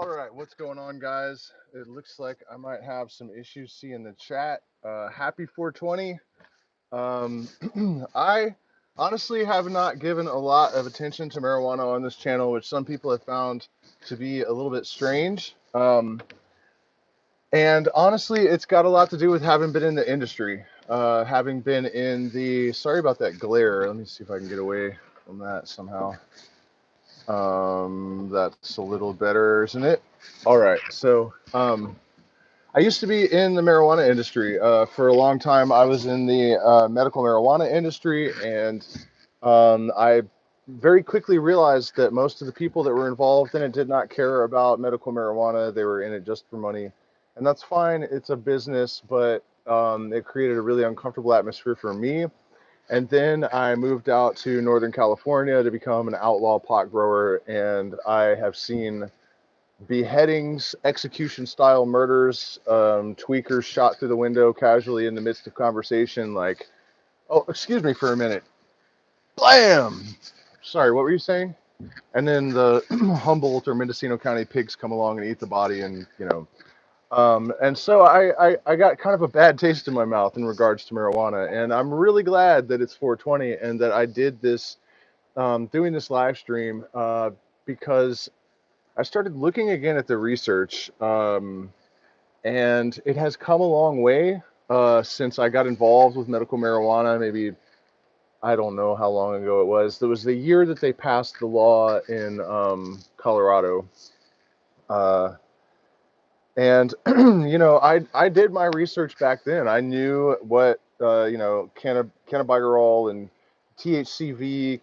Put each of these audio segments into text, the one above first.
All right, what's going on, guys? It looks like I might have some issues seeing the chat. Happy 420. Um, I honestly have not given a lot of attention to marijuana on this channel, which some people have found to be a little bit strange. And honestly, it's got a lot to do with having been in the industry, having been in the. Sorry about that glare. Let me see if I can get away from that somehow. That's a little better, isn't it? All right, so I used to be in the marijuana industry. For a long time, I was in the medical marijuana industry, and I very quickly realized that most of the people that were involved in it did not care about medical marijuana. They were in it just for money, and that's fine. It's a business, but it created a really uncomfortable atmosphere for me. And then I moved out to Northern California to become an outlaw pot grower, and I have seen beheadings, execution style murders, tweakers shot through the window casually in the midst of conversation, like, oh, excuse me for a minute. Blam! Sorry, what were you saying? And then the Humboldt or Mendocino County pigs come along and eat the body, and, and so I got kind of a bad taste in my mouth in regards to marijuana, and I'm really glad that it's 420 and that I did this, doing this live stream, because I started looking again at the research, and it has come a long way since I got involved with medical marijuana. Maybe, I don't know how long ago it was. There was the year that they passed the law in Colorado. Uh, and, I did my research back then. I knew what, cannabigerol and THCV,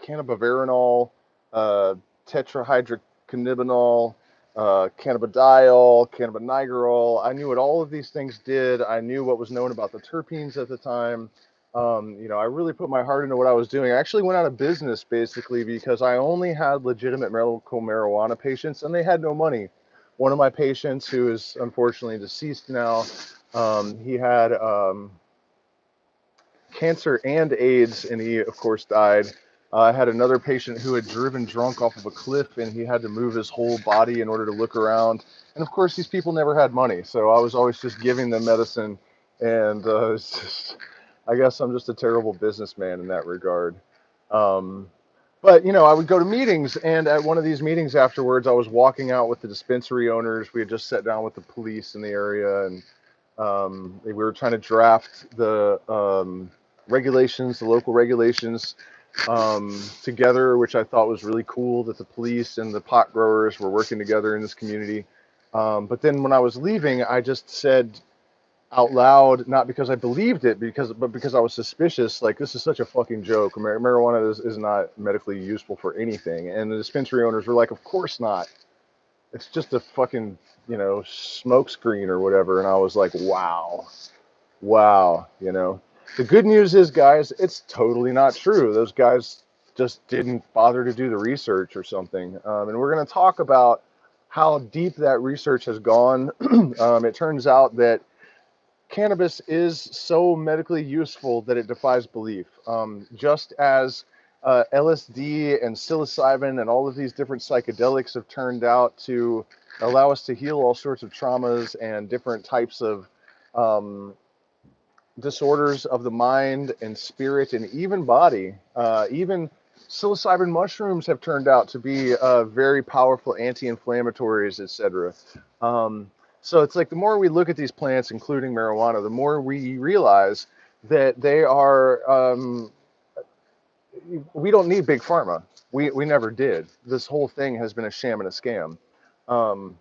cannabivarinol, uh, tetrahydrocannabinol, cannabidiol, cannabinigerol. I knew what all of these things did. I knew what was known about the terpenes at the time. I really put my heart into what I was doing. I actually went out of business basically because I only had legitimate medical marijuana patients, and they had no money. One of my patients, who is unfortunately deceased now, he had cancer and AIDS, and he, of course, died. I had another patient who had driven drunk off of a cliff, and he had to move his whole body in order to look around. And of course, these people never had money, so I was always just giving them medicine. And I guess I'm just a terrible businessman in that regard. Um, but I would go to meetings, and at one of these meetings afterwards, I was walking out with the dispensary owners. We had just sat down with the police in the area, and we were trying to draft the regulations, the local regulations, together, which I thought was really cool that the police and the pot growers were working together in this community. But then when I was leaving, I just said out loud, not because I believed it, but because I was suspicious, like, this is such a fucking joke. Marijuana is not medically useful for anything. And the dispensary owners were like, of course not. It's just a fucking, smoke screen or whatever. And I was like, wow. Wow. The good news is, guys, it's totally not true. Those guys just didn't bother to do the research or something. And we're going to talk about how deep that research has gone. It turns out that cannabis is so medically useful that it defies belief. Just as LSD and psilocybin and all of these different psychedelics have turned out to allow us to heal all sorts of traumas and different types of um, disorders of the mind and spirit and even body. Even psilocybin mushrooms have turned out to be very powerful anti-inflammatories, etc. So it's like the more we look at these plants, including marijuana, the more we realize that they are. We don't need big pharma. We never did. This whole thing has been a sham and a scam. Um,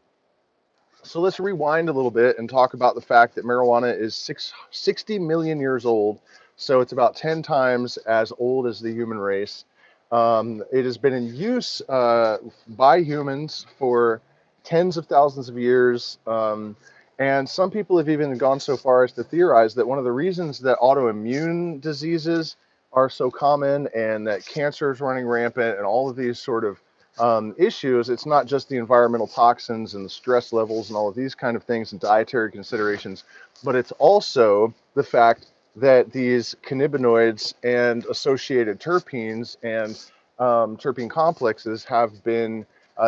so let's rewind a little bit and talk about the fact that marijuana is 60 million years old. So it's about 10 times as old as the human race. It has been in use by humans for tens of thousands of years. And some people have even gone so far as to theorize that one of the reasons that autoimmune diseases are so common and that cancer is running rampant and all of these sort of issues, it's not just the environmental toxins and the stress levels and all of these kind of things and dietary considerations, but it's also the fact that these cannabinoids and associated terpenes and terpene complexes have been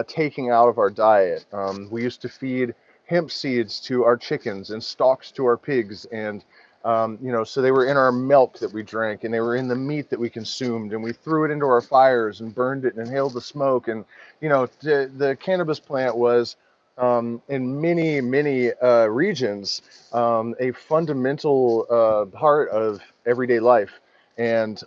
taking out of our diet. We used to feed hemp seeds to our chickens and stalks to our pigs, and so they were in our milk that we drank, and they were in the meat that we consumed, and we threw it into our fires and burned it and inhaled the smoke. And the cannabis plant was in many regions a fundamental part of everyday life. And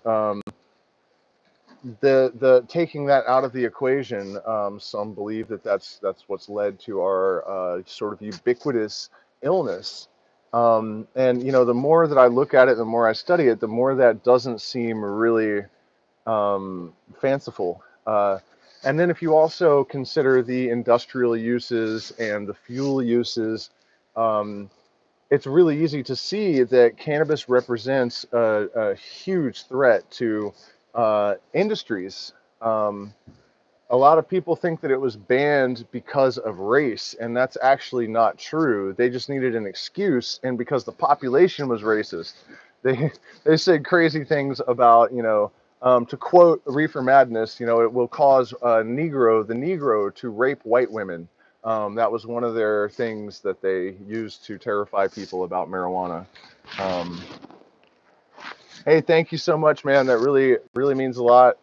the taking that out of the equation, some believe that that's what's led to our sort of ubiquitous illness. And the more that I look at it, the more I study it, the more that doesn't seem really fanciful. And then if you also consider the industrial uses and the fuel uses, it's really easy to see that cannabis represents a huge threat to industries. A lot of people think that it was banned because of race, and that's actually not true. They just needed an excuse, and because the population was racist, they they said crazy things about, to quote Reefer Madness, it will cause the Negro to rape white women. That was one of their things that they used to terrify people about marijuana. Um, hey, thank you so much, man. That really means a lot.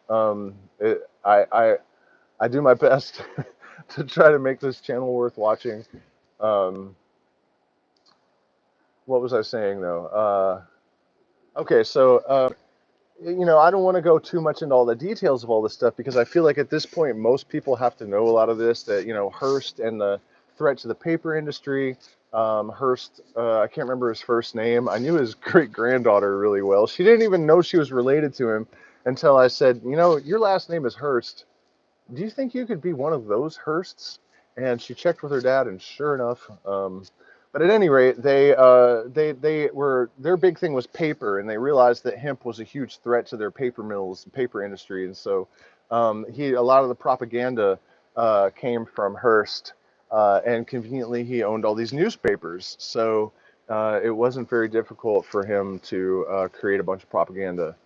I do my best to try to make this channel worth watching. Um, what was I saying though? Okay, so I don't want to go too much into all the details of all this stuff because I feel like at this point most people have to know a lot of this. That Hearst and the threat to the paper industry. Hearst, I can't remember his first name. I knew his great granddaughter really well. She didn't even know she was related to him until I said, your last name is Hearst. Do you think you could be one of those Hearsts? And she checked with her dad, and sure enough. But at any rate, they were, their big thing was paper, and they realized that hemp was a huge threat to their paper mills and paper industry. And so a lot of the propaganda came from Hearst, and conveniently he owned all these newspapers. So it wasn't very difficult for him to create a bunch of propaganda.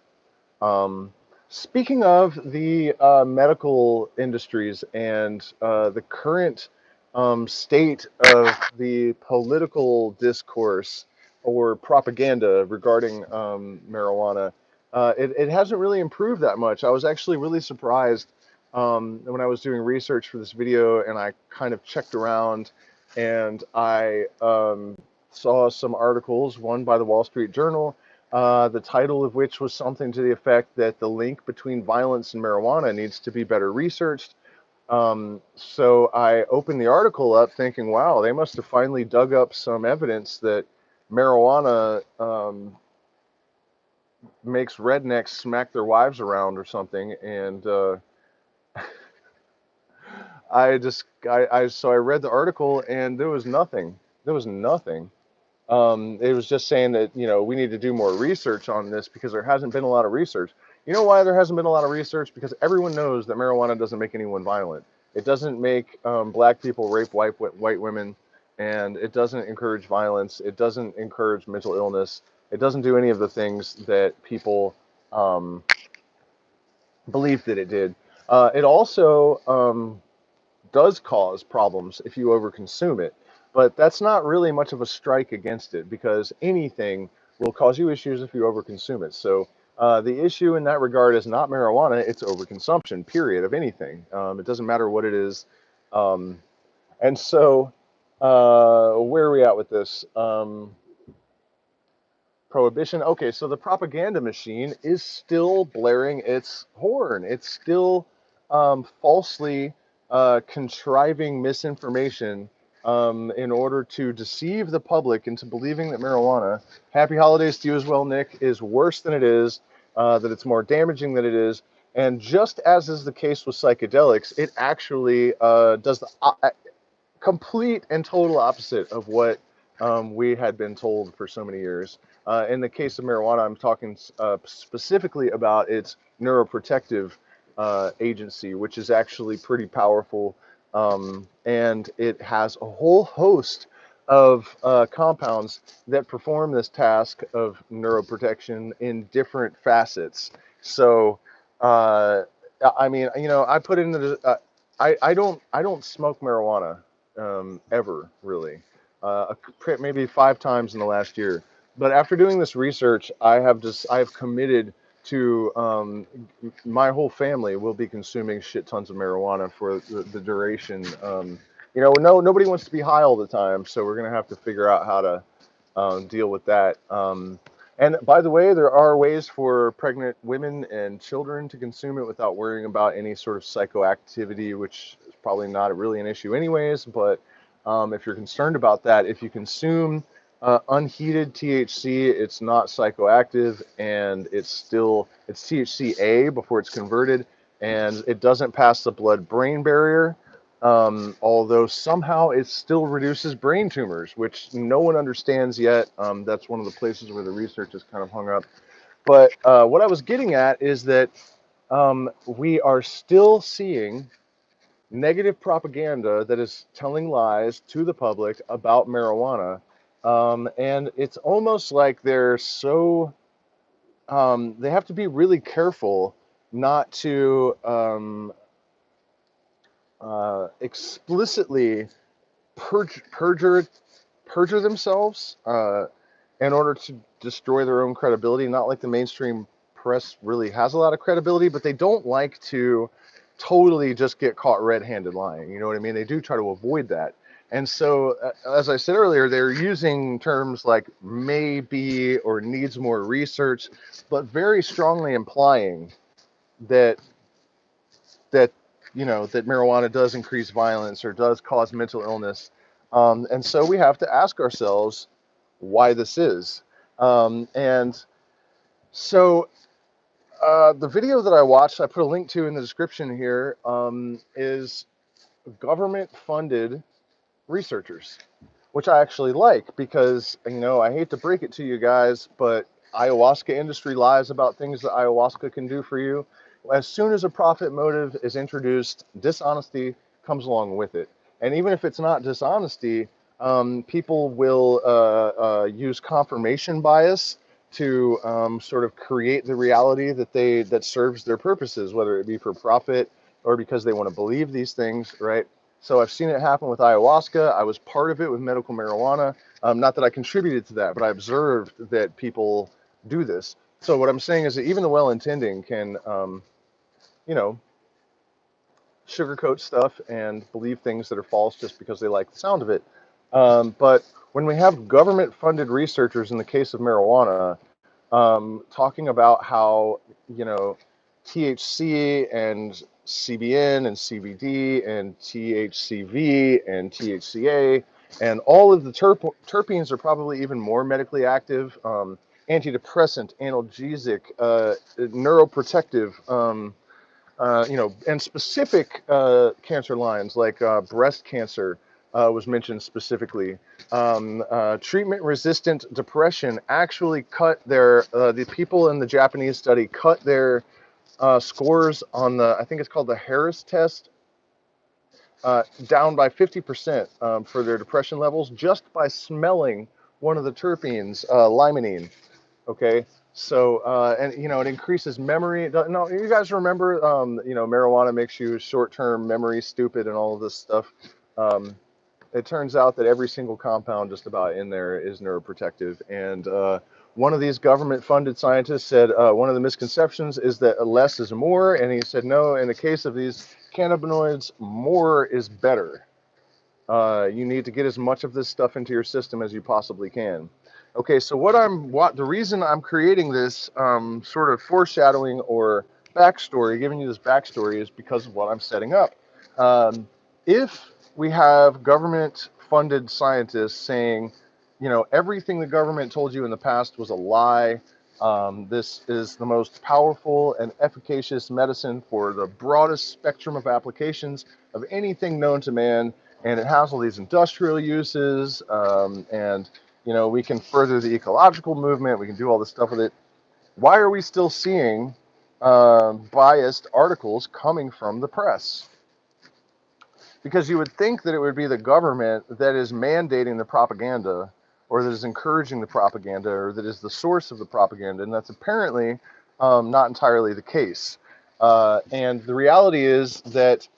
Um, Speaking of the medical industries and the current state of the political discourse or propaganda regarding marijuana, it hasn't really improved that much. I was actually really surprised when I was doing research for this video, and I kind of checked around, and I saw some articles, one by the Wall Street Journal, the title of which was something to the effect that the link between violence and marijuana needs to be better researched. So I opened the article up thinking, wow, they must have finally dug up some evidence that marijuana makes rednecks smack their wives around or something. And so I read the article, and there was nothing. There was nothing. It was just saying that, we need to do more research on this because there hasn't been a lot of research. You know why there hasn't been a lot of research? Because everyone knows that marijuana doesn't make anyone violent. It doesn't make black people rape white women, and it doesn't encourage violence. It doesn't encourage mental illness. It doesn't do any of the things that people um, believe that it did. It also does cause problems if you overconsume it. But that's not really much of a strike against it because anything will cause you issues if you overconsume it. So the issue in that regard is not marijuana, it's overconsumption, period, of anything. It doesn't matter what it is. Um, and so where are we at with this? Prohibition. Okay, so the propaganda machine is still blaring its horn. It's still falsely contriving misinformation in order to deceive the public into believing that marijuana, happy holidays to you as well, Nick, is worse than it is, that it's more damaging than it is. And just as is the case with psychedelics, it actually does the complete and total opposite of what we had been told for so many years. In the case of marijuana, I'm talking specifically about its neuroprotective agency, which is actually pretty powerful. And it has a whole host of compounds that perform this task of neuroprotection in different facets. So, I mean, I put into the, I don't smoke marijuana ever really, maybe 5 times in the last year. But after doing this research, I have committed to my whole family will be consuming shit tons of marijuana for the duration. No, nobody wants to be high all the time, so we're gonna have to figure out how to deal with that. And by the way, there are ways for pregnant women and children to consume it without worrying about any sort of psychoactivity, which is probably not really an issue anyways. But if you're concerned about that, if you consume unheated THC, it's not psychoactive, and it's THCA before it's converted, and it doesn't pass the blood-brain barrier. Although somehow it still reduces brain tumors, which no one understands yet. That's one of the places where the research is kind of hung up. But what I was getting at is that we are still seeing negative propaganda that is telling lies to the public about marijuana. And it's almost like they have to be really careful not to explicitly perjure themselves in order to destroy their own credibility. Not like the mainstream press really has a lot of credibility, but they don't like to totally just get caught red-handed lying. You know what I mean? They do try to avoid that. And so, as I said earlier, they're using terms like maybe or needs more research, but very strongly implying that that that marijuana does increase violence or does cause mental illness, and so we have to ask ourselves why this is. And so the video that I watched, I put a link to in the description here, is government-funded researchers, which I actually like because, I hate to break it to you guys, but ayahuasca industry lies about things that ayahuasca can do for you. As soon as a profit motive is introduced, dishonesty comes along with it. And even if it's not dishonesty, people will use confirmation bias to sort of create the reality that serves their purposes, whether it be for profit or because they want to believe these things, right? So I've seen it happen with ayahuasca. I was part of it with medical marijuana. Not that I contributed to that, but I observed that people do this. So what I'm saying is that even the well-intending can, you know, sugarcoat stuff and believe things that are false just because they like the sound of it. But when we have government-funded researchers in the case of marijuana, talking about how, THC and CBN and CBD and THCV and THCA and all of the terpenes are probably even more medically active, antidepressant, analgesic, neuroprotective, and specific cancer lines like breast cancer was mentioned specifically. Treatment-resistant depression actually the people in the Japanese study cut their scores on I think it's called the Harris test, down by 50% for their depression levels just by smelling one of the terpenes, limonene. Okay, so and it increases memory. No, you guys remember, marijuana makes you short-term memory stupid and all of this stuff. It turns out that every single compound just about in there is neuroprotective. And one of these government-funded scientists said one of the misconceptions is that less is more, and he said no. In the case of these cannabinoids, more is better. You need to get as much of this stuff into your system as you possibly can. Okay, so the reason I'm creating this sort of foreshadowing or backstory, giving you this backstory, is because of what I'm setting up. If we have government-funded scientists saying, everything the government told you in the past was a lie, this is the most powerful and efficacious medicine for the broadest spectrum of applications of anything known to man, and it has all these industrial uses, and we can further the ecological movement, we can do all this stuff with it. Why are we still seeing biased articles coming from the press? Because you would think that it would be the government that is mandating the propaganda, or that is encouraging the propaganda, or that is the source of the propaganda, and that's apparently not entirely the case. And the reality is that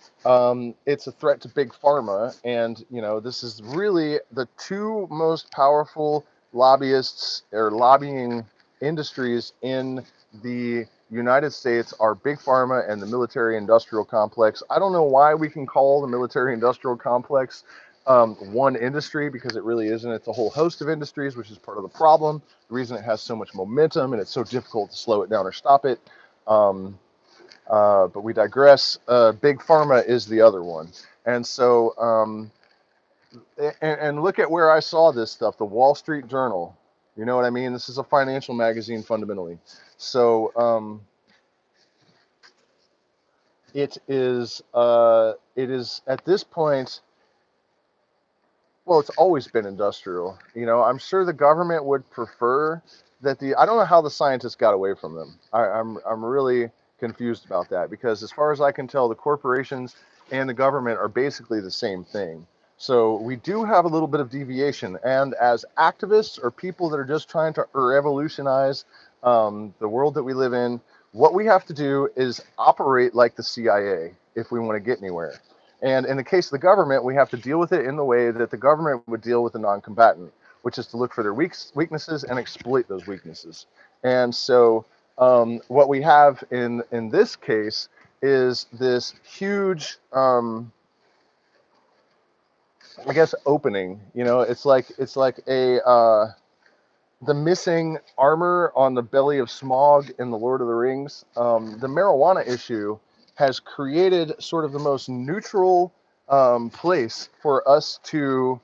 it's a threat to big pharma, and this is really the two most powerful lobbyists or lobbying industries in the United States are big pharma and the military-industrial complex. I don't know why we can call the military-industrial complex one industry, because it really isn't. It's a whole host of industries, which is part of the problem. The reason it has so much momentum and it's so difficult to slow it down or stop it. But we digress. Big pharma is the other one. And so, and look at where I saw this stuff, the Wall Street Journal. You know what I mean? This is a financial magazine fundamentally. So it is at this point, well, it's always been industrial. I'm sure the government would prefer that I don't know how the scientists got away from them. I'm really confused about that, because as far as I can tell, the corporations and the government are basically the same thing. So we do have a little bit of deviation. And as activists or people that are just trying to revolutionize the world that we live in, what we have to do is operate like the CIA if we want to get anywhere. And in the case of the government, we have to deal with it in the way that the government would deal with a non-combatant, which is to look for their weaknesses and exploit those weaknesses. And so what we have in this case is this huge, I guess, opening. It's like the missing armor on the belly of Smaug in the Lord of the Rings. The marijuana issue has created sort of the most neutral place for us to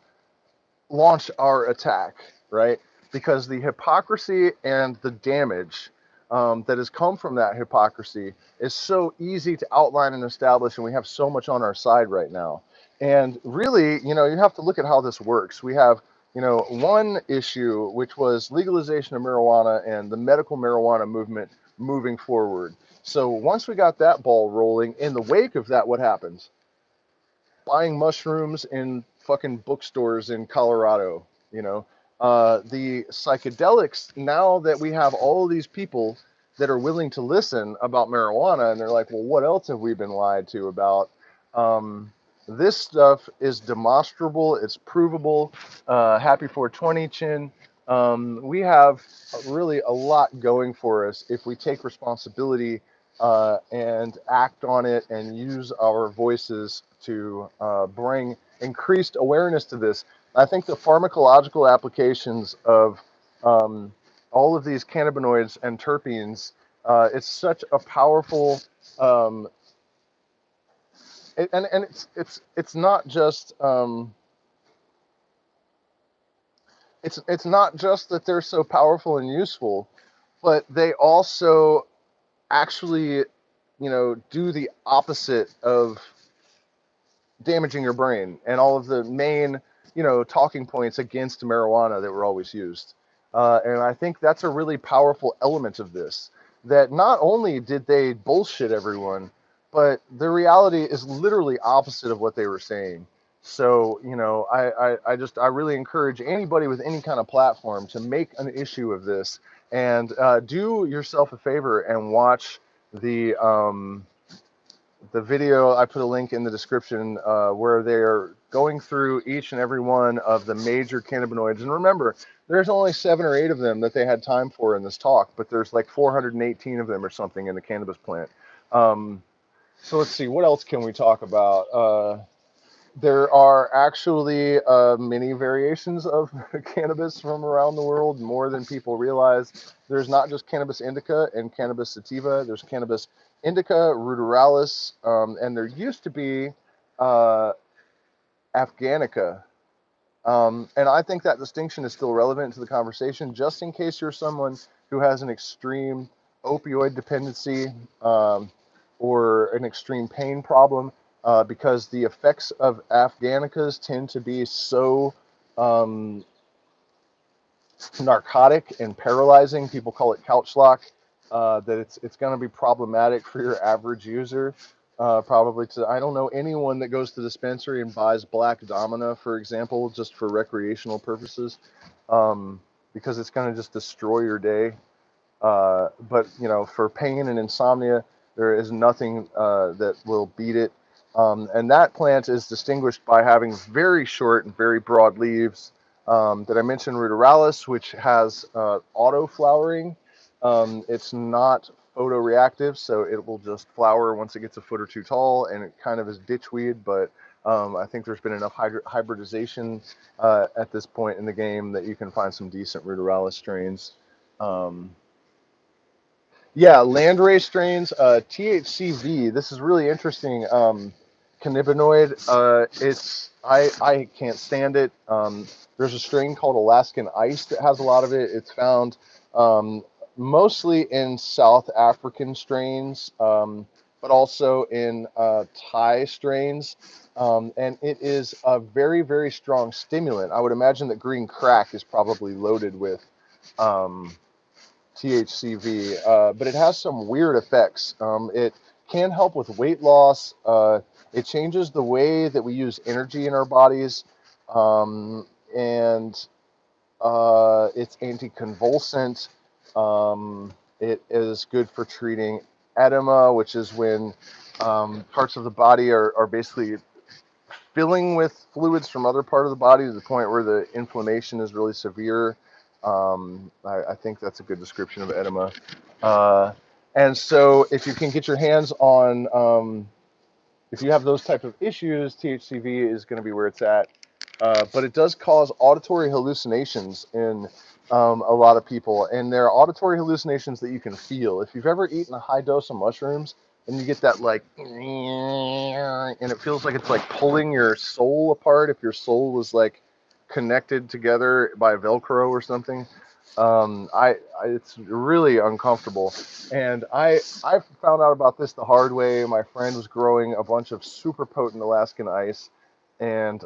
launch our attack, right? Because the hypocrisy and the damage that has come from that hypocrisy is so easy to outline and establish, and we have so much on our side right now. And really, you have to look at how this works. We have, one issue, which was legalization of marijuana and the medical marijuana movement moving forward. So once we got that ball rolling, in the wake of that, what happens? Buying mushrooms in fucking bookstores in Colorado, the psychedelics, now that we have all of these people that are willing to listen about marijuana, and they're like, well, what else have we been lied to about? This stuff is demonstrable, it's provable. Happy 420, Chin. We have really a lot going for us if we take responsibility and act on it and use our voices to bring increased awareness to this. I think the pharmacological applications of all of these cannabinoids and terpenes, it's such a powerful, and it's not just it's not just that they're so powerful and useful, but they also actually, do the opposite of damaging your brain, and all of the main, talking points against marijuana that were always used. And I think that's a really powerful element of this, that not only did they bullshit everyone, but the reality is literally opposite of what they were saying. So, I really encourage anybody with any kind of platform to make an issue of this, and do yourself a favor and watch the video. I put a link in the description where they're going through each and every one of the major cannabinoids. And remember, there's only 7 or 8 of them that they had time for in this talk, but there's like 418 of them or something in the cannabis plant. So let's see, what else can we talk about? There are actually many variations of cannabis from around the world, more than people realize. There's not just cannabis indica and cannabis sativa. There's cannabis indica, ruderalis, and there used to be afghanica. And I think that distinction is still relevant to the conversation, just in case you're someone who has an extreme opioid dependency or an extreme pain problem, because the effects of afghanicas tend to be so narcotic and paralyzing. People call it couch lock. That it's going to be problematic for your average user. Probably I don't know anyone that goes to the dispensary and buys Black Domina, for example, just for recreational purposes, because it's going to just destroy your day. But for pain and insomnia, There is nothing that will beat it. And that plant is distinguished by having very short and very broad leaves. That I mentioned ruderalis, which has auto flowering. It's not photoreactive, so it will just flower once it gets a foot or two tall, and it kind of is ditchweed, but I think there's been enough hybridization at this point in the game that you can find some decent ruderalis strains. Um, yeah, landrace strains, THCV. This is really interesting. Cannabinoid. I can't stand it. There's a strain called Alaskan Ice that has a lot of it. It's found um, mostly in South African strains, but also in Thai strains. And it is a very, very strong stimulant. I would imagine that green crack is probably loaded with um, THCV, but it has some weird effects. It can help with weight loss. It changes the way that we use energy in our bodies, and it's anticonvulsant. It is good for treating edema, which is when parts of the body are basically filling with fluids from other part of the body to the point where the inflammation is really severe. I think that's a good description of edema. Uh, and so if you can get your hands on, if you have those type of issues, THCV is going to be where it's at. But it does cause auditory hallucinations in a lot of people. And there are auditory hallucinations that you can feel. If you've ever eaten a high dose of mushrooms and you get that like, and it feels like it's like pulling your soul apart if your soul was like connected together by Velcro or something. It's really uncomfortable. And I found out about this the hard way. My friend was growing a bunch of super potent Alaskan ice, and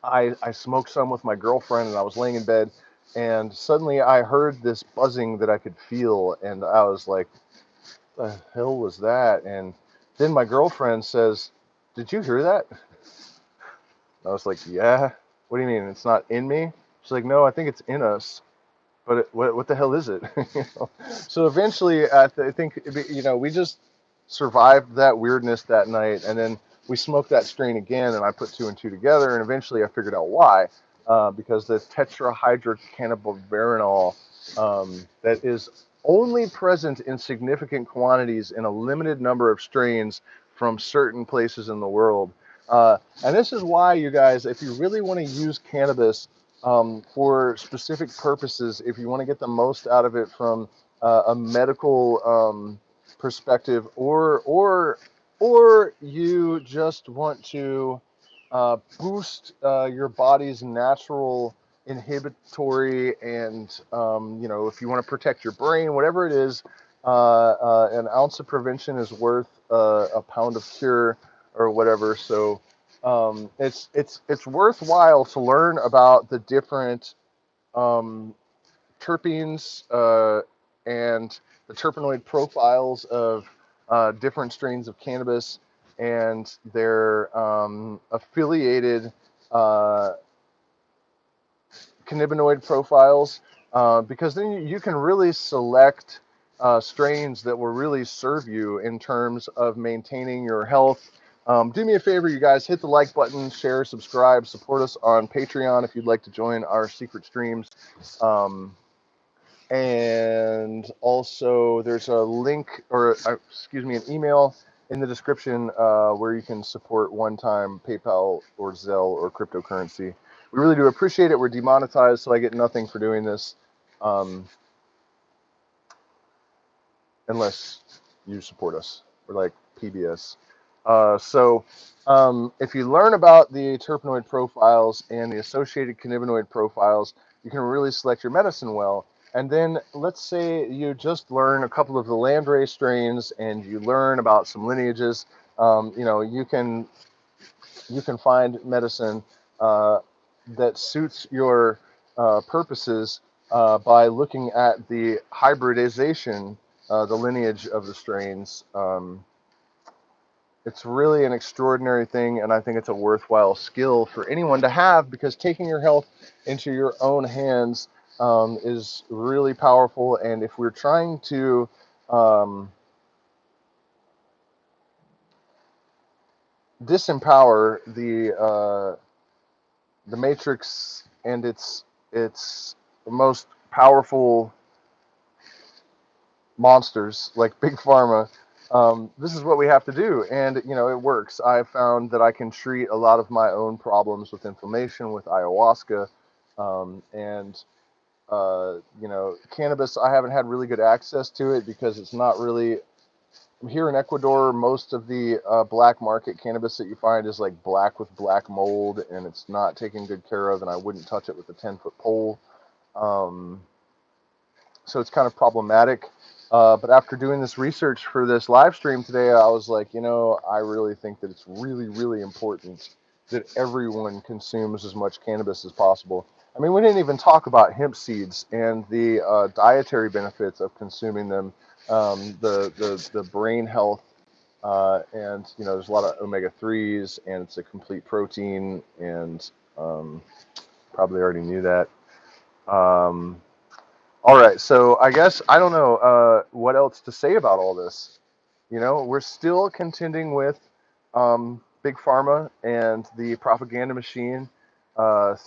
I smoked some with my girlfriend, and I was laying in bed, and suddenly I heard this buzzing that I could feel, and I was like, "The hell was that?" And then my girlfriend says, "Did you hear that?" I was like, "Yeah." What do you mean? It's not in me? She's like, "No, I think it's in us." But what the hell is it? You know? So eventually, I think we just survived that weirdness that night, and then we smoked that strain again, and I put two and two together, and eventually I figured out why, because the tetrahydrocannabidiol that is only present in significant quantities in a limited number of strains from certain places in the world. And this is why, you guys, if you really want to use cannabis for specific purposes, if you want to get the most out of it from a medical perspective, or you just want to boost your body's natural inhibitory, and if you want to protect your brain, whatever it is, an ounce of prevention is worth a pound of cure, or whatever. So it's worthwhile to learn about the different um, terpenes and the terpenoid profiles of different strains of cannabis and their affiliated uh, cannabinoid profiles, because then you can really select strains that will really serve you in terms of maintaining your health. Do me a favor, you guys, hit the like button, share, subscribe, support us on Patreon if you'd like to join our secret streams. And also, there's a link, or excuse me, an email in the description where you can support one-time PayPal or Zelle or cryptocurrency. We really do appreciate it. We're demonetized, so I get nothing for doing this, unless you support us. We're like PBS. If you learn about the terpenoid profiles and the associated cannabinoid profiles, you can really select your medicine well. And then let's say you just learn a couple of the landrace strains and you learn about some lineages. You can find medicine that suits your purposes by looking at the hybridization, the lineage of the strains. It's really an extraordinary thing, and I think it's a worthwhile skill for anyone to have, because taking your health into your own hands is really powerful. And if we're trying to disempower the matrix and its most powerful monsters like big pharma. This is what we have to do, and you know it works. I've found that I can treat a lot of my own problems with inflammation with ayahuasca, and you know, cannabis. I haven't had really good access to it because it's not really here in Ecuador. Most of the black market cannabis that you find is like black with black mold, and it's not taken good care of. And I wouldn't touch it with a 10-foot pole. Um, so it's kind of problematic. But after doing this research for this live stream today, I was like, you know, I really think that it's really, really important that everyone consumes as much cannabis as possible. I mean, we didn't even talk about hemp seeds and the dietary benefits of consuming them, the brain health, and you know, there's a lot of omega 3s, and it's a complete protein, and probably already knew that. Um, all right, so I guess I don't know what else to say about all this. You know, we're still contending with big pharma and the propaganda machine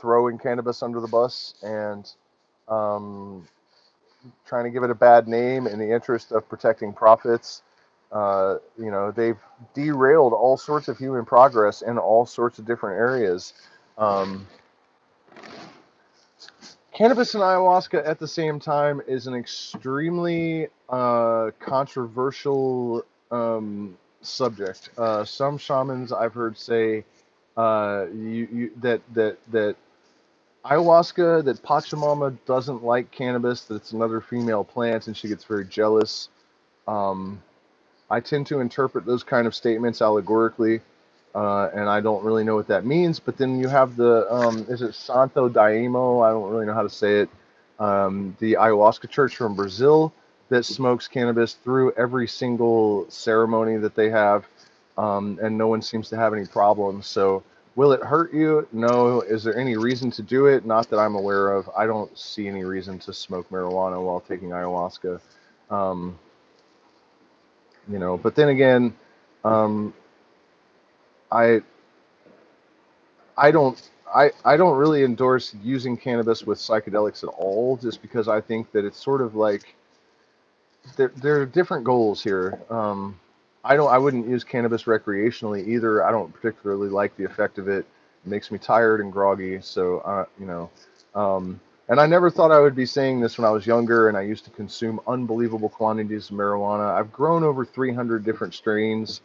throwing cannabis under the bus and um, trying to give it a bad name in the interest of protecting profits. You know, they've derailed all sorts of human progress in all sorts of different areas. Um, Cannabis and ayahuasca at the same time is an extremely controversial subject. Some shamans I've heard say that ayahuasca, that Pachamama doesn't like cannabis, that it's another female plant, and she gets very jealous. Um, I tend to interpret those kind of statements allegorically, and I don't really know what that means. But then you have is it Santo Daimo? I don't really know how to say it. The ayahuasca church from Brazil that smokes cannabis through every single ceremony that they have, and no one seems to have any problems. So, will it hurt you? No. Is there any reason to do it? Not that I'm aware of. I don't see any reason to smoke marijuana while taking ayahuasca. Um, you know, but then again, um, I I don't I don't really endorse using cannabis with psychedelics at all, just because I think that it's sort of like there are different goals here. I wouldn't use cannabis recreationally either. I don't particularly like the effect of it. It makes me tired and groggy. So you know, and I never thought I would be saying this when I was younger, and I used to consume unbelievable quantities of marijuana. I've grown over 300 different strains.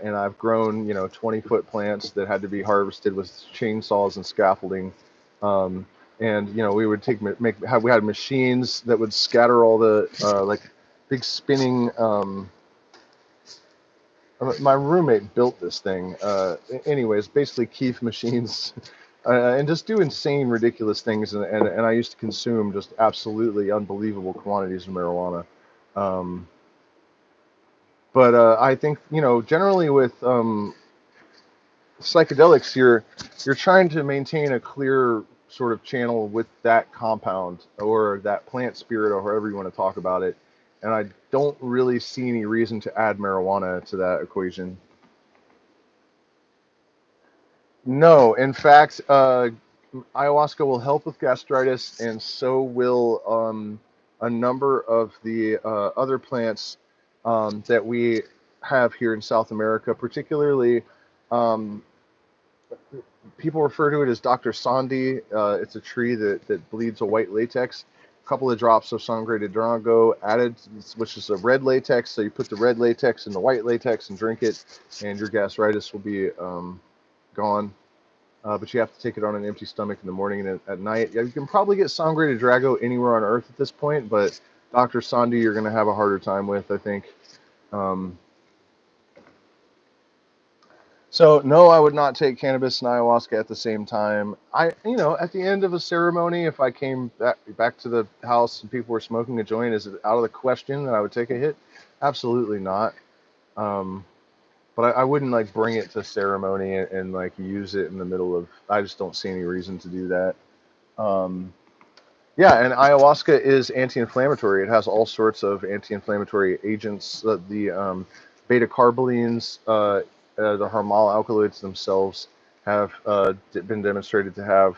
And I've grown, you know, 20-foot plants that had to be harvested with chainsaws and scaffolding. Um, and you know, we would we had machines that would scatter all the like big spinning. My roommate built this thing. Anyways, basically Keith machines, and just do insane, ridiculous things. And I used to consume just absolutely unbelievable quantities of marijuana. Um, but I think, you know, generally with psychedelics, you're trying to maintain a clear sort of channel with that compound or that plant spirit or however you want to talk about it. And I don't really see any reason to add marijuana to that equation. No, in fact, ayahuasca will help with gastritis, and so will a number of the other plants that we have here in South America, particularly. Um, People refer to it as Dr. Sandi. It's a tree that bleeds a white latex. A couple of drops of sangre de drongo added, which is a red latex. So you put the red latex in the white latex and drink it, and your gastritis will be gone. But you have to take it on an empty stomach in the morning and at night. Yeah, you can probably get sangre de drago anywhere on Earth at this point, but Dr. Sandi you're going to have a harder time with, I think. Um, So no, I would not take cannabis and ayahuasca at the same time. You know, at the end of a ceremony, if I came back to the house and people were smoking a joint, is it out of the question that I would take a hit? Absolutely not. Um, but I wouldn't like bring it to ceremony and like use it in the middle of. I just don't see any reason to do that. Um, yeah, and ayahuasca is anti-inflammatory. It has all sorts of anti-inflammatory agents. The beta carbolines the hormonal alkaloids themselves have been demonstrated to have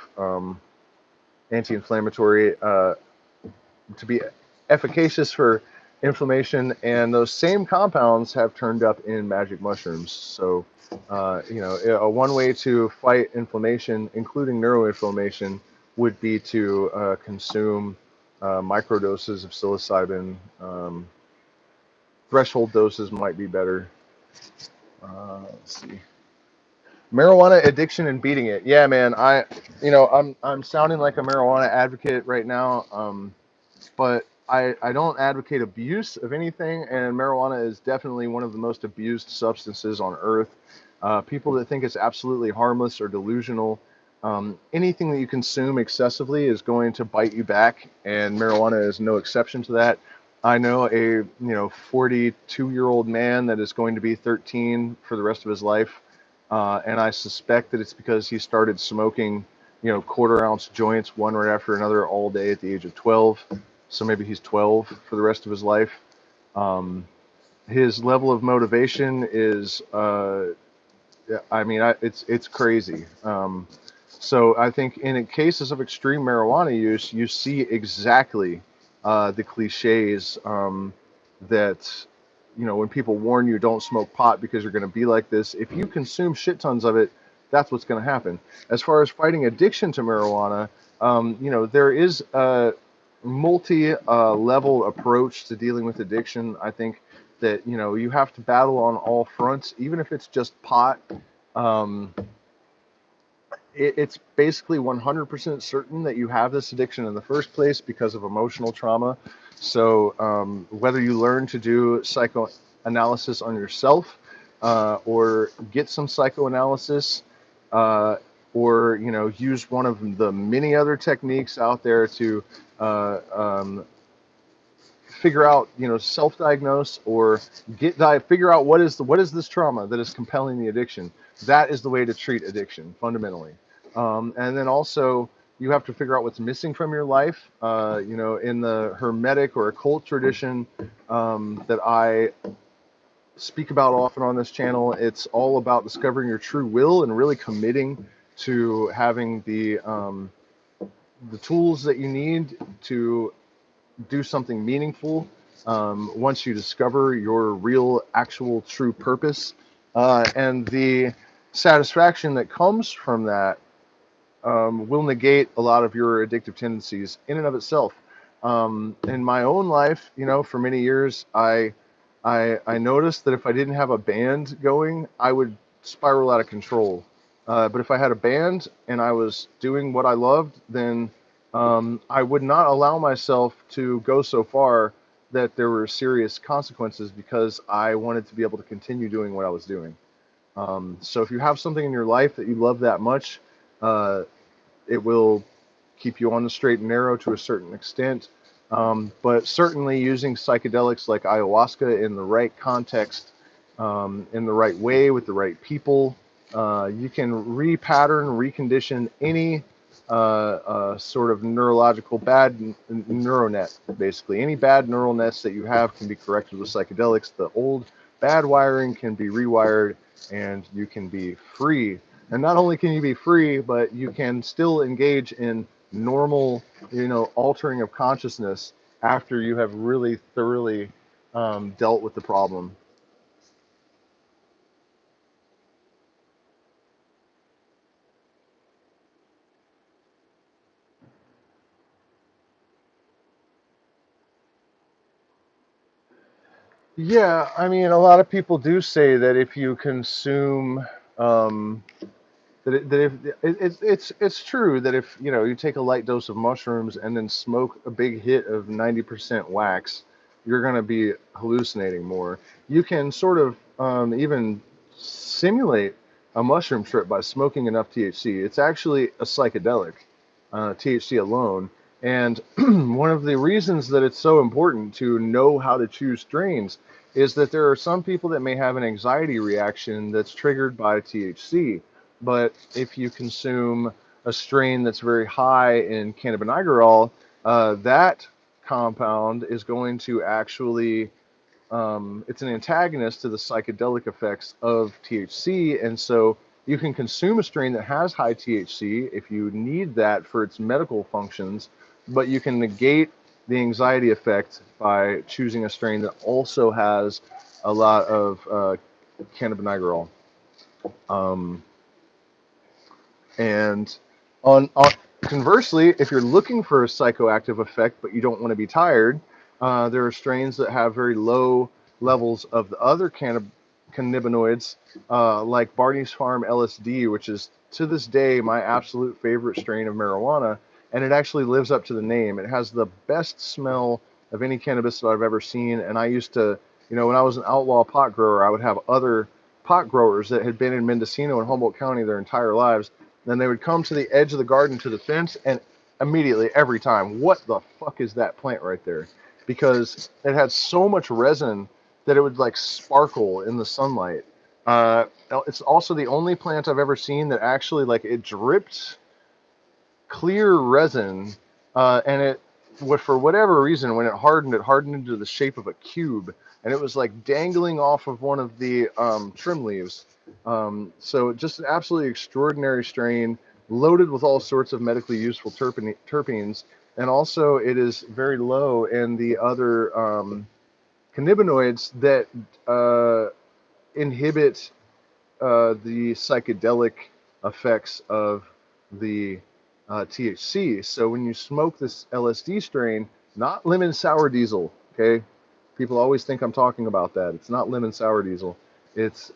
anti-inflammatory, to be efficacious for inflammation, and those same compounds have turned up in magic mushrooms. So, one way to fight inflammation, including neuroinflammation, would be to consume microdoses of psilocybin. Threshold doses might be better. Let's see. Marijuana addiction and beating it. Yeah, man. I'm sounding like a marijuana advocate right now. But I don't advocate abuse of anything, and marijuana is definitely one of the most abused substances on earth. People that think it's absolutely harmless or delusional. Anything that you consume excessively is going to bite you back, and marijuana is no exception to that. I know a 42-year-old man that is going to be 13 for the rest of his life, and I suspect that it's because he started smoking, quarter-ounce joints one right after another all day at the age of 12. So maybe he's 12 for the rest of his life. His level of motivation is, it's crazy. So I think in cases of extreme marijuana use, you see exactly the cliches that, when people warn you don't smoke pot because you're going to be like this. If you consume shit tons of it, that's what's going to happen. As far as fighting addiction to marijuana, there is a multi-level approach to dealing with addiction. I think that, you have to battle on all fronts, even if it's just pot. Um, it's basically 100% certain that you have this addiction in the first place because of emotional trauma. So whether you learn to do psychoanalysis on yourself, or get some psychoanalysis, or use one of the many other techniques out there to uh, um, figure out, self-diagnose, or figure out what is this trauma that is compelling the addiction. That is the way to treat addiction fundamentally. And then also you have to figure out what's missing from your life. In the Hermetic or occult tradition that I speak about often on this channel, it's all about discovering your true will and really committing to having the tools that you need to do something meaningful once you discover your real, actual, true purpose. And the satisfaction that comes from that will negate a lot of your addictive tendencies in and of itself. In my own life, for many years, I noticed that if I didn't have a band going, I would spiral out of control. But if I had a band and I was doing what I loved, then I would not allow myself to go so far that there were serious consequences, because I wanted to be able to continue doing what I was doing. So if you have something in your life that you love that much, uh, it will keep you on the straight and narrow to a certain extent. But certainly using psychedelics like ayahuasca in the right context, in the right way, with the right people, you can repattern, recondition any sort of neurological bad neural net. Basically, any bad neural nets that you have can be corrected with psychedelics. The old bad wiring can be rewired, and you can be free. And not only can you be free, but you can still engage in normal, altering of consciousness after you have really thoroughly dealt with the problem. Yeah, I mean, a lot of people do say that if you consume, um, that if it's true that if you take a light dose of mushrooms and then smoke a big hit of 90% wax, you're going to be hallucinating more. You can sort of even simulate a mushroom trip by smoking enough THC. It's actually a psychedelic, THC alone. And one of the reasons that it's so important to know how to choose strains is that there are some people that may have an anxiety reaction that's triggered by THC. But if you consume a strain that's very high in cannabinigerol, that compound is going to actually it's an antagonist to the psychedelic effects of THC, and so you can consume a strain that has high THC if you need that for its medical functions, but you can negate the anxiety effect by choosing a strain that also has a lot of cannabinigerol. Um, and on conversely, if you're looking for a psychoactive effect but you don't want to be tired, there are strains that have very low levels of the other cannabinoids, like Barney's Farm LSD, which is to this day my absolute favorite strain of marijuana, and it actually lives up to the name. It has the best smell of any cannabis that I've ever seen, and I used to, when I was an outlaw pot grower, I would have other pot growers that had been in Mendocino and Humboldt County their entire lives. Then they would come to the edge of the garden to the fence, and immediately, every time, what the fuck is that plant right there? Because it had so much resin that it would like sparkle in the sunlight. It's also the only plant I've ever seen that actually like it dripped clear resin, and for whatever reason, when it hardened into the shape of a cube, and it was like dangling off of one of the trim leaves. So just an absolutely extraordinary strain, loaded with all sorts of medically useful terpenes, and also it is very low in the other cannabinoids that inhibit the psychedelic effects of the THC. So when you smoke this LSD strain, not lemon sour diesel, okay? People always think I'm talking about that. It's not lemon sour diesel. It's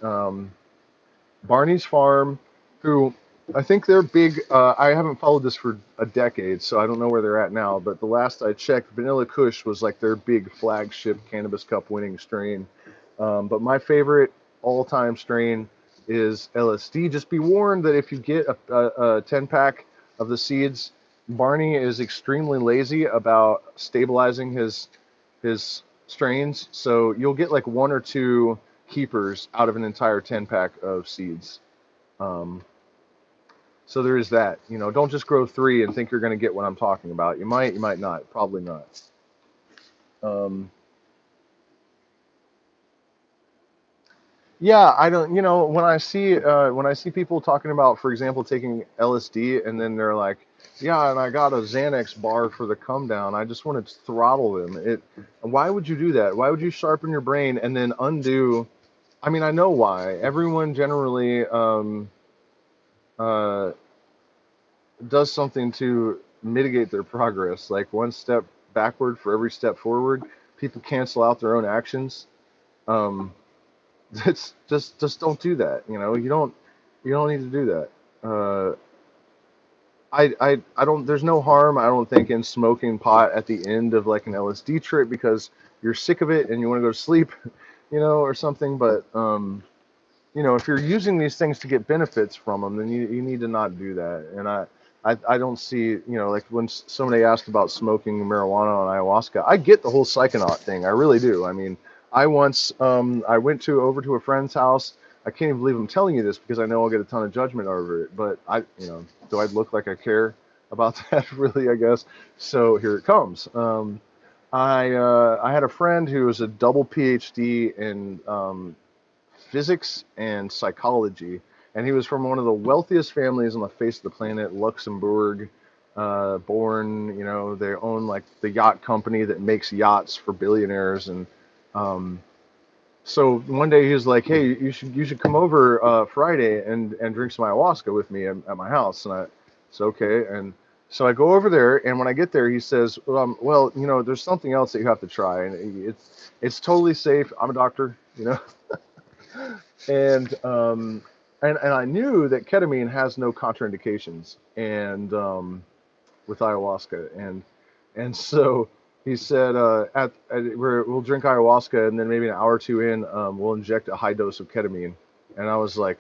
Barney's Farm, who I think they're big. I haven't followed this for a decade, so I don't know where they're at now. But the last I checked, Vanilla Kush was like their big flagship Cannabis Cup winning strain. But my favorite all-time strain is LSD. Just be warned that if you get a 10-pack of the seeds, Barney is extremely lazy about stabilizing his strains. So you'll get like one or two keepers out of an entire 10-pack of seeds. Um, so there is that. Don't just grow 3 and think you're going to get what I'm talking about. You might not. Probably not. Um, Yeah, I don't, when I see people talking about, for example, taking LSD and then they're like, yeah, and I got a Xanax bar for the come down. I just want to throttle them. Why would you do that? Why would you sharpen your brain and then undo? I mean, I know why. Everyone generally uh, does something to mitigate their progress, like one step backward for every step forward. People cancel out their own actions. Um, It's just don't do that. You don't need to do that. Uh, I don't. There's no harm, I don't think, in smoking pot at the end of like an LSD trip because you're sick of it and you want to go to sleep, or something. But if you're using these things to get benefits from them, then you need to not do that. And I don't see, like when somebody asked about smoking marijuana on ayahuasca, I get the whole psychonaut thing. I really do. I mean, I went over to a friend's house. I can't even believe I'm telling you this because I know I'll get a ton of judgment over it. But do I look like I care about that? Really, I guess. So here it comes. I had a friend who was a double PhD in physics and psychology, and he was from one of the wealthiest families on the face of the planet, Luxembourg. Born, they own like the yacht company that makes yachts for billionaires, and um, so one day he was like, "Hey, you should come over Friday and drink some ayahuasca with me at my house." And I said, "Okay." And so I go over there, and when I get there, he says, "Well, there's something else that you have to try, and it's totally safe. I'm a doctor, and and I knew that ketamine has no contraindications, and with ayahuasca, and so he said, we'll drink ayahuasca, and then maybe an hour or two in, we'll inject a high dose of ketamine. And I was like,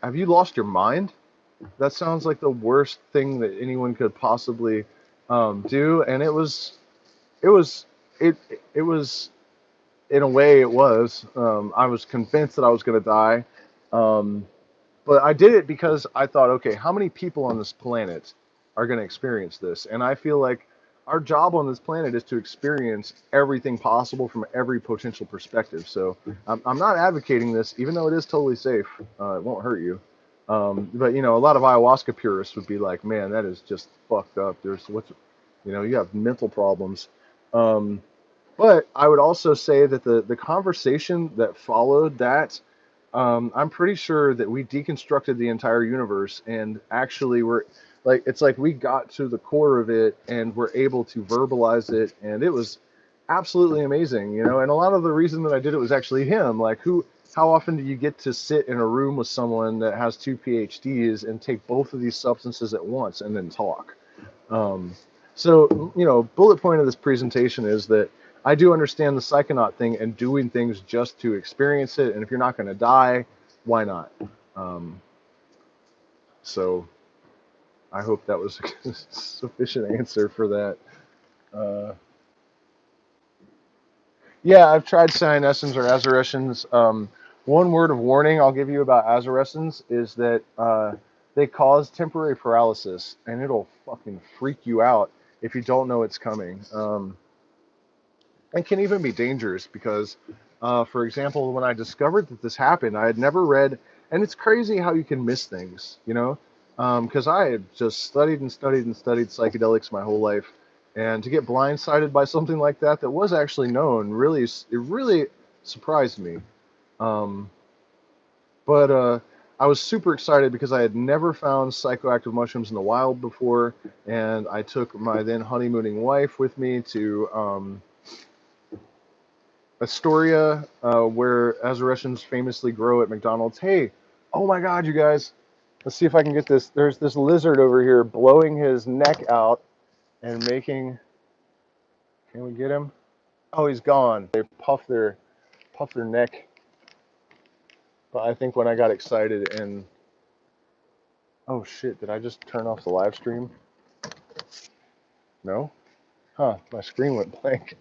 have you lost your mind? That sounds like the worst thing that anyone could possibly do. And it was, it, it was, in a way, it was. I was convinced that I was going to die. Um, But I did it because I thought, okay, how many people on this planet are going to experience this? And I feel like our job on this planet is to experience everything possible from every potential perspective. So I'm not advocating this, even though it is totally safe. It won't hurt you. But you know, a lot of ayahuasca purists would be like, man, that is just fucked up. There's what's, you know, you have mental problems. Um, but I would also say that the conversation that followed that, I'm pretty sure that we deconstructed the entire universe and actually were like, it's like we got to the core of it and were able to verbalize it, and it was absolutely amazing, you know. And a lot of the reason that I did it was actually him. Like, how often do you get to sit in a room with someone that has two PhDs and take both of these substances at once and then talk? Um, so, you know, bullet point of this presentation is that I do understand the psychonaut thing and doing things just to experience it. And if you're not going to die, why not? Um, so I hope that was a sufficient answer for that. Uh, yeah, I've tried cyanescens or azarescens. One word of warning I'll give you about azarescens is that they cause temporary paralysis, and it'll fucking freak you out if you don't know it's coming. And can even be dangerous because, for example, when I discovered that this happened, I had never read, and it's crazy how you can miss things, you know, because I had just studied and studied and studied psychedelics my whole life, and to get blindsided by something like that was actually known, really, it really surprised me. Um, but I was super excited because I had never found psychoactive mushrooms in the wild before, and I took my then honeymooning wife with me to Astoria, where Azarescens famously grow at McDonald's. Hey, oh my God, you guys, let's see if I can get this. There's this lizard over here blowing his neck out and making. Can we get him? Oh, he's gone. They puff their neck. But I think when I got excited and oh shit, did I just turn off the live stream? No? Huh, my screen went blank.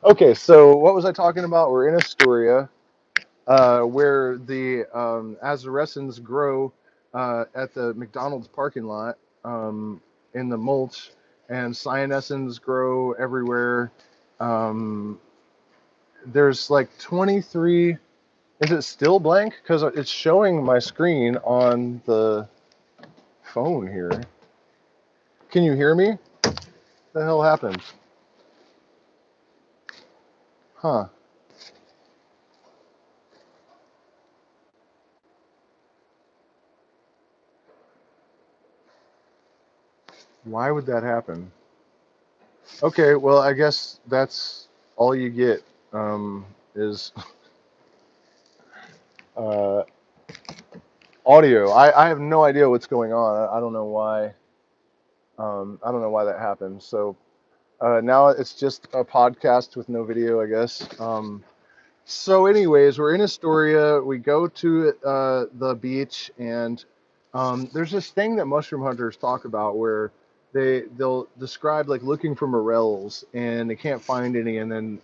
Okay, so what was I talking about? We're in Astoria, where the azarescens grow at the McDonald's parking lot in the mulch, and cyanescens grow everywhere. Um, there's like 23. Is it still blank? Because it's showing my screen on the phone here. Can you hear me? What the hell happened? Huh. Why would that happen? Okay, well, I guess that's all you get is uh, audio. I have no idea what's going on. I don't know why. I don't know why that happened. So now it's just a podcast with no video, I guess. So, anyways, we're in Astoria. We go to the beach, and there's this thing that mushroom hunters talk about where they'll describe like looking for morels, and they can't find any, and then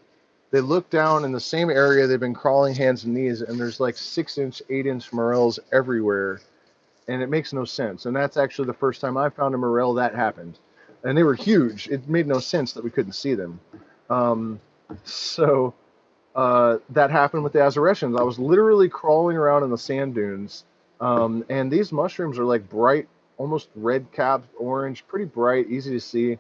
they look down in the same area they've been crawling hands and knees, and there's like 6-inch, 8-inch morels everywhere, and it makes no sense. And that's actually the first time I found a morel that happened, and they were huge. It made no sense that we couldn't see them. Um, so that happened with the Azarescens. I was literally crawling around in the sand dunes, and these mushrooms are like bright, almost red capped, orange, pretty bright, easy to see,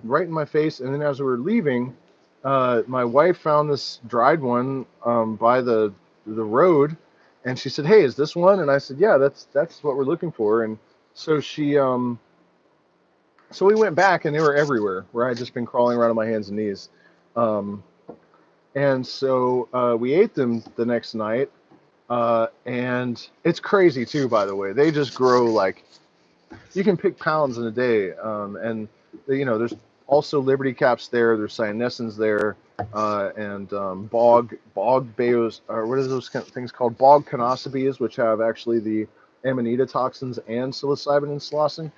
right in my face. And then as we were leaving, my wife found this dried one by the road, and she said, "Hey, is this one?" And I said, "Yeah, that's what we're looking for." And so so we went back, and they were everywhere where I had just been crawling around on my hands and knees. Um, and so we ate them the next night, and it's crazy too. By the way, they just grow like you can pick pounds in a day, and you know there's also liberty caps there. There's cyanescens there, and bog bayos, or what are those kind of things called? Bog canosobias, which have actually the amanita toxins and psilocybin and psilocin.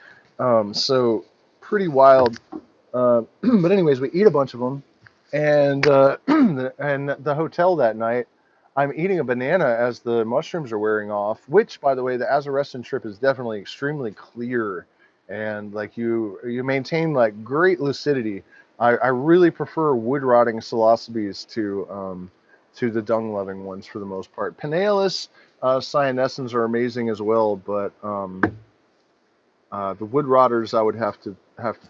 So pretty wild. But anyways, we eat a bunch of them, and and the hotel that night, I'm eating a banana as the mushrooms are wearing off. Which, by the way, the Azarescen trip is definitely extremely clear. and like you maintain like great lucidity. I really prefer wood rotting psilocybes to the dung loving ones for the most part. Pinealis cyanescens are amazing as well, but the wood rotters I would have to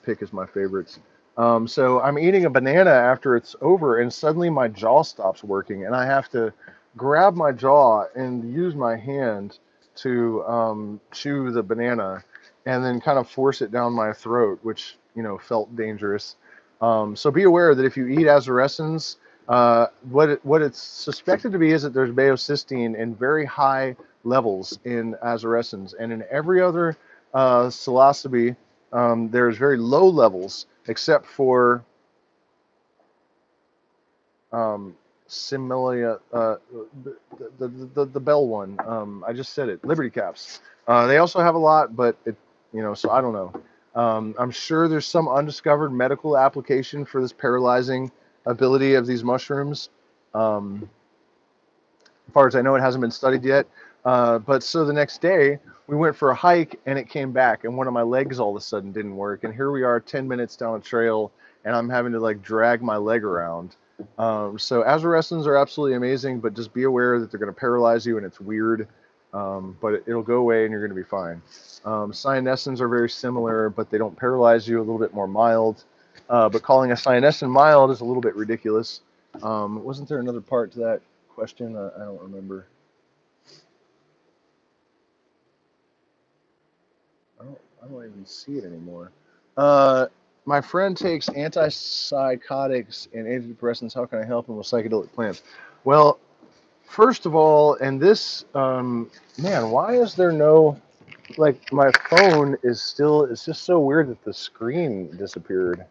pick as my favorites. So I'm eating a banana after it's over, and suddenly my jaw stops working, and I have to grab my jaw and use my hand to chew the banana, and then kind of force it down my throat, which felt dangerous. So be aware that if you eat azarescens, what it's suspected to be is that there's baeocystin in very high levels in azarescens, and in every other psilocybe, there's very low levels, except for similia, the bell one. I just said it. Liberty caps. They also have a lot, but so I don't know. I'm sure there's some undiscovered medical application for this paralyzing ability of these mushrooms. As far as I know, it hasn't been studied yet. But so the next day, we went for a hike and it came back, and one of my legs all of a sudden didn't work. And here we are 10 minutes down a trail, and I'm having to like drag my leg around. So azarescens are absolutely amazing, but just be aware that they're going to paralyze you and it's weird. But it'll go away and you're going to be fine. Cyanescens are very similar, but they don't paralyze you, a little bit more mild. But calling a cyanescen mild is a little bit ridiculous. Wasn't there another part to that question? I don't remember. I don't even see it anymore. Uh, my friend takes antipsychotics and antidepressants. How can I help him with psychedelic plants? Well, first of all, and this, man, why is there no, like, my phone is still, it's just so weird that the screen disappeared.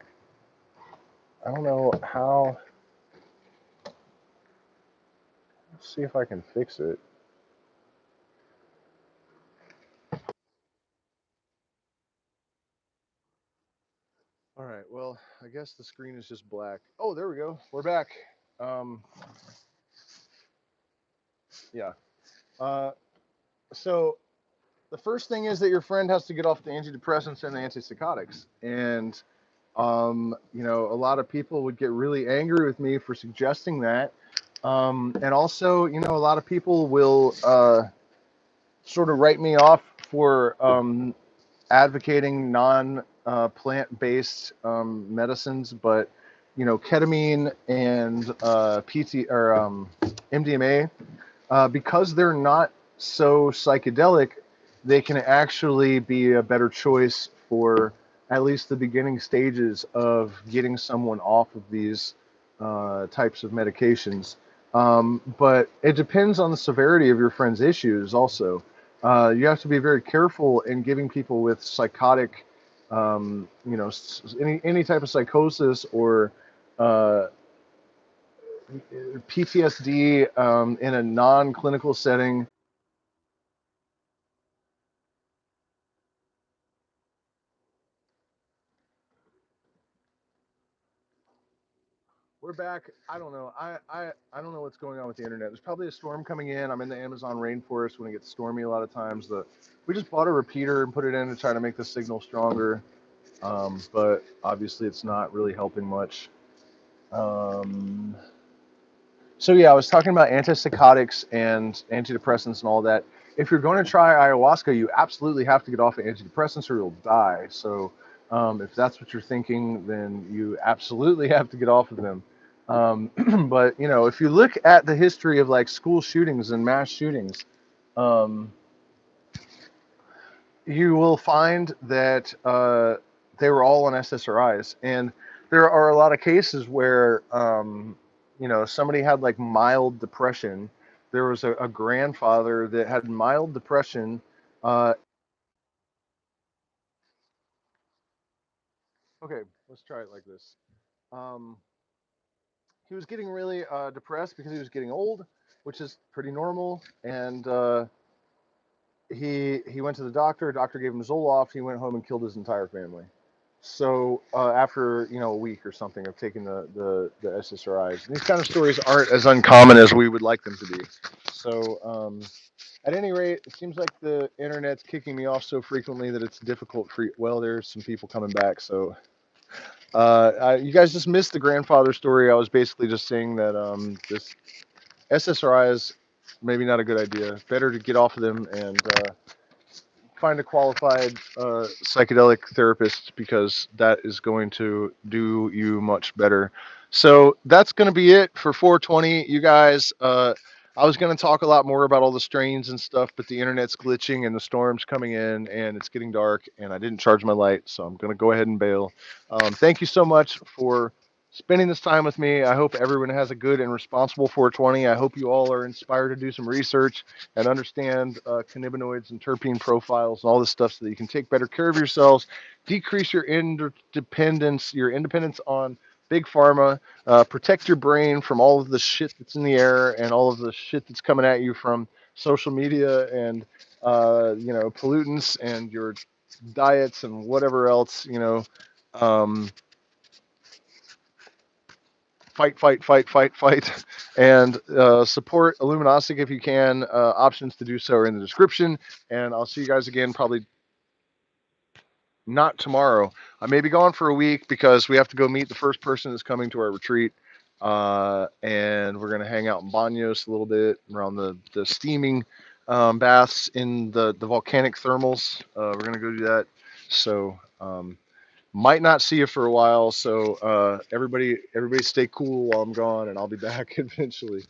I don't know how. Let's see if I can fix it. All right, well, I guess the screen is just black. Oh, there we go. We're back. Um, yeah. Uh, so the first thing is that your friend has to get off the antidepressants and the antipsychotics. And, a lot of people would get really angry with me for suggesting that. And also, a lot of people will sort of write me off for advocating non plant based medicines, but, ketamine and PT or MDMA, because they're not so psychedelic, they can actually be a better choice for at least the beginning stages of getting someone off of these types of medications. But it depends on the severity of your friend's issues also. You have to be very careful in giving people with psychotic, any type of psychosis or uh, PTSD in a non-clinical setting. We're back. I don't know. I don't know what's going on with the internet. There's probably a storm coming in. I'm in the Amazon rainforest when it gets stormy a lot of times. We just bought a repeater and put it in to try to make the signal stronger, but obviously it's not really helping much. Um, so yeah, I was talking about antipsychotics and antidepressants and all that. If you're going to try ayahuasca, you absolutely have to get off of antidepressants or you'll die. So if that's what you're thinking, then you absolutely have to get off of them. But if you look at the history of like school shootings and mass shootings, um, you will find that they were all on SSRIs, and there are a lot of cases where somebody had like mild depression. There was a grandfather that had mild depression. Uh, okay, let's try it like this. Um, he was getting really depressed because he was getting old, which is pretty normal, and he went to the doctor. Doctor gave him Zoloft. He went home and killed his entire family. So after a week or something of taking the SSRIs, and these kind of stories aren't as uncommon as we would like them to be. So at any rate, it seems like the internet's kicking me off so frequently that it's difficult for. Well, there's some people coming back. So you guys just missed the grandfather story. I was basically just saying that this SSRI is maybe not a good idea. Better to get off of them and find a qualified psychedelic therapist because that is going to do you much better. So that's going to be it for 420, you guys. I was going to talk a lot more about all the strains and stuff, but the internet's glitching and the storm's coming in and it's getting dark and I didn't charge my light, so I'm going to go ahead and bail. Thank you so much for spending this time with me. I hope everyone has a good and responsible 420. I hope you all are inspired to do some research and understand cannabinoids and terpene profiles and all this stuff so that you can take better care of yourselves, decrease your independence on big pharma, protect your brain from all of the shit that's in the air and all of the shit that's coming at you from social media and pollutants and your diets and whatever else. Um, fight, fight, fight, fight, fight, and support Illuminastic if you can. Options to do so are in the description, and I'll see you guys again probably not tomorrow. I may be gone for a week because we have to go meet the first person that's coming to our retreat, and we're gonna hang out in Banos a little bit around the steaming baths in the volcanic thermals. We're gonna go do that. So. Might not see you for a while, so everybody stay cool while I'm gone, and I'll be back eventually.